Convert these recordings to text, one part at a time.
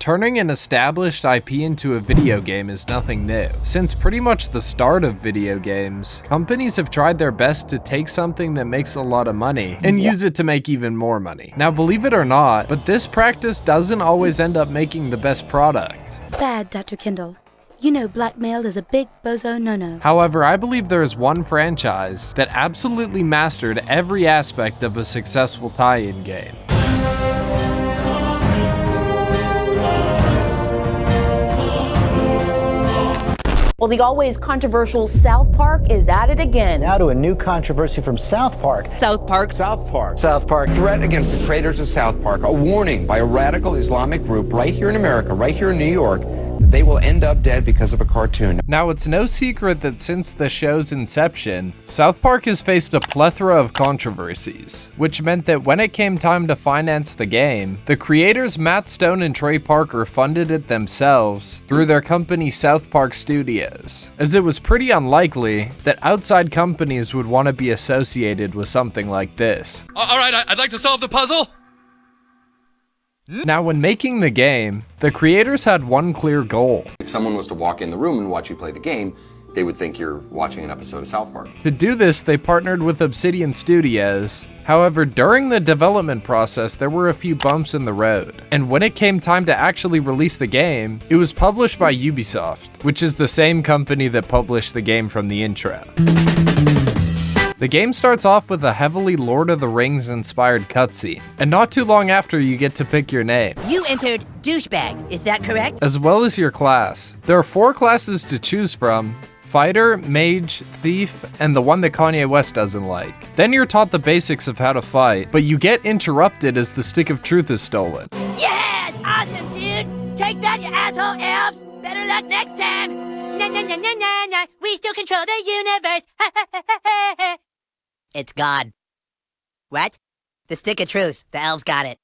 Turning an established IP into a video game is nothing new. Since pretty much the start of video games, companies have tried their best to take something that makes a lot of money and use it to make even more money. Now, believe it or not, but this practice doesn't always end up making the best product. Bad, Dr. Kendall. You know blackmail is a big bozo no-no. However, I believe there is one franchise that absolutely mastered every aspect of a successful tie-in game. Well, the always controversial South Park is at it again. Now to a new controversy from South Park. South Park. South Park. South Park. Threat against the creators of South Park. A warning by a radical Islamic group right here in America, right here in New York, that they will end up dead because of a cartoon. Now, it's no secret that since the show's inception, South Park has faced a plethora of controversies, which meant that when it came time to finance the game, the creators Matt Stone and Trey Parker funded it themselves through their company South Park Studios, as it was pretty unlikely that outside companies would want to be associated with something like this. All right, I'd like to solve the puzzle. Now, when making the game, the creators had one clear goal. If someone was to walk in the room and watch you play the game, they would think you're watching an episode of South Park. To do this, they partnered with Obsidian Studios. However, during the development process, there were a few bumps in the road. And when it came time to actually release the game, it was published by Ubisoft, which is the same company that published the game from the intro. The game starts off with a heavily Lord of the Rings inspired cutscene, and not too long after you get to pick your name. You entered douchebag, is that correct? As well as your class. There are 4 classes to choose from: Fighter, Mage, Thief, and the one that Kanye West doesn't like. Then you're taught the basics of how to fight, but you get interrupted as the Stick of Truth is stolen. Yes! Awesome, dude! Take that, you asshole elves! Better luck next time! Na na na na na na! We still control the universe! Ha ha ha ha ha! It's God. What? The Stick of Truth. The elves got it.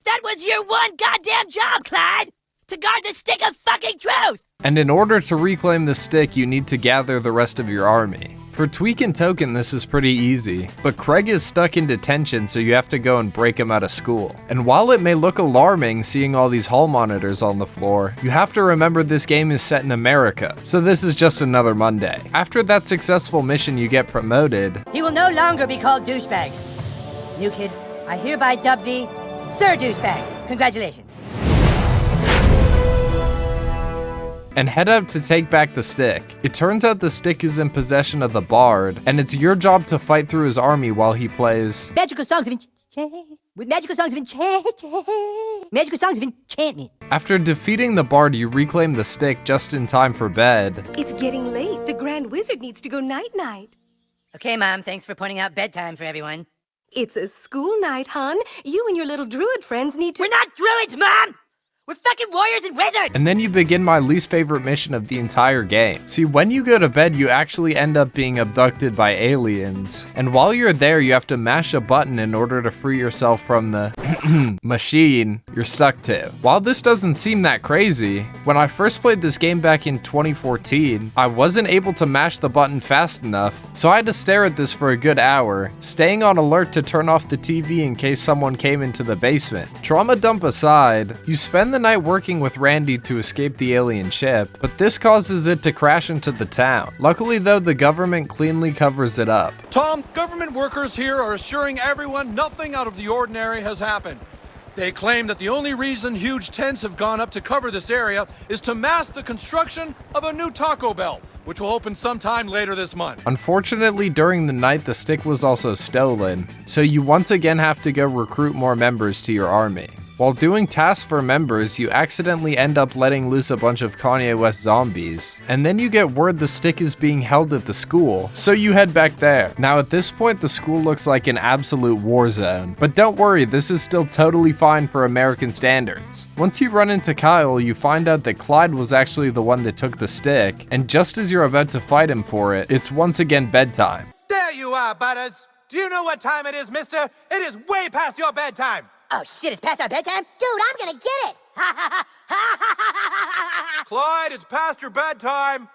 That was your one goddamn job, Clyde! To guard the Stick of fucking Truth! And in order to reclaim the stick, you need to gather the rest of your army. For Tweak and Token, this is pretty easy, but Craig is stuck in detention, so you have to go and break him out of school. And while it may look alarming seeing all these hall monitors on the floor, you have to remember this game is set in America, so this is just another Monday. After that successful mission, you get promoted. He will no longer be called douchebag. New kid, I hereby dub thee Sir Douchebag. Congratulations. And head out to take back the stick. It turns out the stick is in possession of the Bard, and it's your job to fight through his army while he plays Magical songs of enchantment. With magical songs of enchantment. Magical songs of enchantment. After defeating the Bard, you reclaim the stick just in time for bed. It's getting late. The Grand Wizard needs to go night-night. Okay, Mom, thanks for pointing out bedtime for everyone. It's a school night, hon. You and your little druid friends need to— We're not druids, Mom! We're fucking warriors and wizards! And then you begin my least favorite mission of the entire game. See, when you go to bed, you actually end up being abducted by aliens. And while you're there, you have to mash a button in order to free yourself from the machine you're stuck to. While this doesn't seem that crazy, when I first played this game back in 2014, I wasn't able to mash the button fast enough, so I had to stare at this for a good hour, staying on alert to turn off the TV in case someone came into the basement. Trauma dump aside, you spend the night working with Randy to escape the alien ship, but this causes it to crash into the town. Luckily though, the government cleanly covers it up. Tom, government workers here are assuring everyone nothing out of the ordinary has happened. They claim that the only reason huge tents have gone up to cover this area is to mask the construction of a new Taco Bell, which will open sometime later this month. Unfortunately, during the night, the stick was also stolen, so you once again have to go recruit more members to your army. While doing tasks for members, you accidentally end up letting loose a bunch of Kanye West zombies, and then you get word the stick is being held at the school, so you head back there. Now at this point, the school looks like an absolute war zone, but don't worry, this is still totally fine for American standards. Once you run into Kyle, you find out that Clyde was actually the one that took the stick, and just as you're about to fight him for it, it's once again bedtime. There you are, Butters. Do you know what time it is, mister? It is way past your bedtime. Oh shit, it's past our bedtime? Dude, I'm gonna get it! Clyde, it's past your bedtime.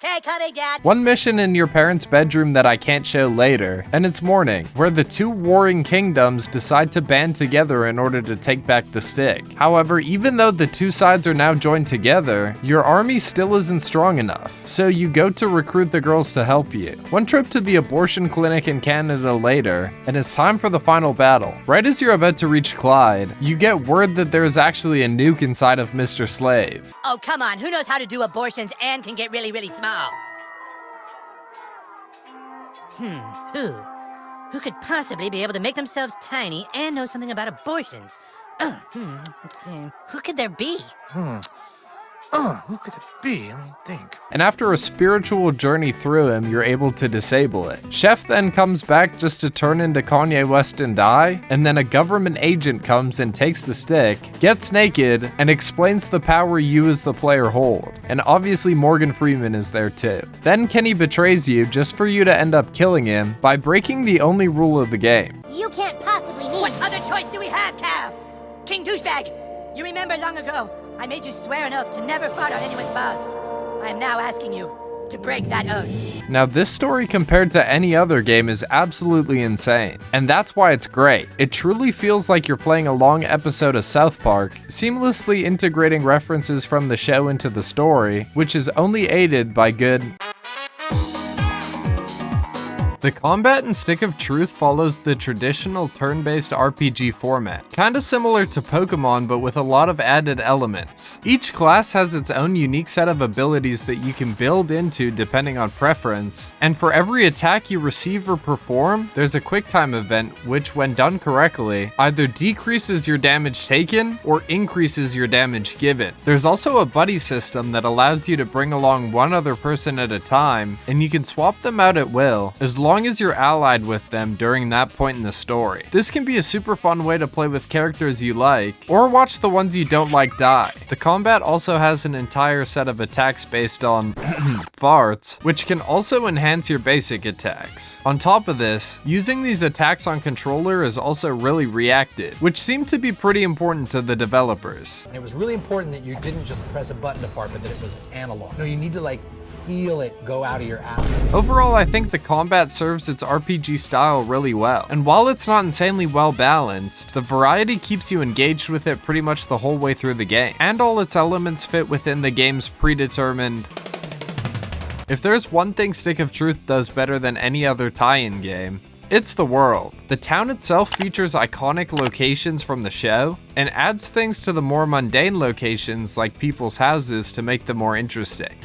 Okay, coming, Dad. One mission in your parents' bedroom that I can't show later, and it's morning, where the two warring kingdoms decide to band together in order to take back the stick. However, even though the two sides are now joined together, your army still isn't strong enough, so you go to recruit the girls to help you. One trip to the abortion clinic in Canada later, and it's time for the final battle. Right as you're about to reach Clyde, you get word that there's actually a nuke inside of Mr. Slave. Oh, come on. Who knows how to do abortions and can get really, really small? Who could possibly be able to make themselves tiny and know something about abortions? Let's see. Who could there be? Who could it be? Let me think. And after a spiritual journey through him, you're able to disable it. Chef then comes back just to turn into Kanye West and die, and then a government agent comes and takes the stick, gets naked, and explains the power you as the player hold. And obviously Morgan Freeman is there too. Then Kenny betrays you just for you to end up killing him by breaking the only rule of the game. You can't possibly mean... What other choice do we have, Cal? King Douchebag, you remember long ago, I made you swear an oath to never fart on anyone's balls. I am now asking you to break that oath. Now this story compared to any other game is absolutely insane, and that's why it's great. It truly feels like you're playing a long episode of South Park, seamlessly integrating references from the show into the story, which is only aided by good... The combat in Stick of Truth follows the traditional turn-based RPG format, kinda similar to Pokemon but with a lot of added elements. Each class has its own unique set of abilities that you can build into depending on preference, and for every attack you receive or perform, there's a QuickTime event which, when done correctly, either decreases your damage taken or increases your damage given. There's also a buddy system that allows you to bring along one other person at a time, and you can swap them out at will, as long as you're allied with them during that point in the story. This can be a super fun way to play with characters you like, or watch the ones you don't like die. The combat also has an entire set of attacks based on farts, which can also enhance your basic attacks. On top of this, using these attacks on controller is also really reactive, which seemed to be pretty important to the developers. And it was really important that you didn't just press a button to fart, but that it was analog. No, you need to feel it go out of your ass. Overall, I think the combat serves its RPG style really well, and while it's not insanely well balanced, the variety keeps you engaged with it pretty much the whole way through the game, and all its elements fit within the game's predetermined... If there's one thing Stick of Truth does better than any other tie-in game, it's the world. The town itself features iconic locations from the show, and adds things to the more mundane locations like people's houses to make them more interesting.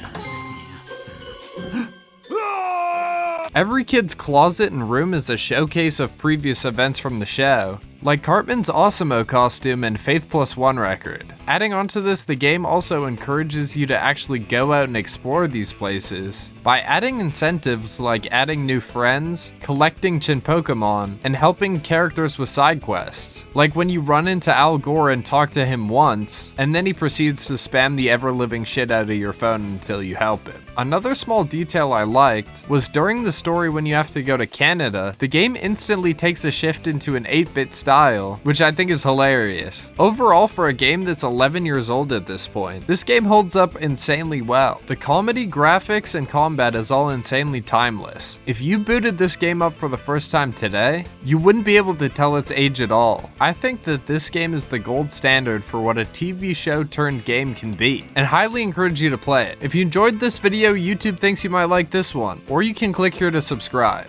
Every kid's closet and room is a showcase of previous events from the show, like Cartman's Awesemo costume and Faith Plus One record. Adding onto this, the game also encourages you to actually go out and explore these places by adding incentives like adding new friends, collecting Chin Pokemon, and helping characters with side quests. Like when you run into Al Gore and talk to him once, and then he proceeds to spam the ever-living shit out of your phone until you help him. Another small detail I liked was during the story when you have to go to Canada, the game instantly takes a shift into an 8-bit style, which I think is hilarious. Overall, for a game that's 11 years old at this point, this game holds up insanely well. The comedy, graphics, and combat is all insanely timeless. If you booted this game up for the first time today, you wouldn't be able to tell its age at all. I think that this game is the gold standard for what a TV show turned game can be, and highly encourage you to play it. If you enjoyed this video, YouTube thinks you might like this one, or you can click here to subscribe.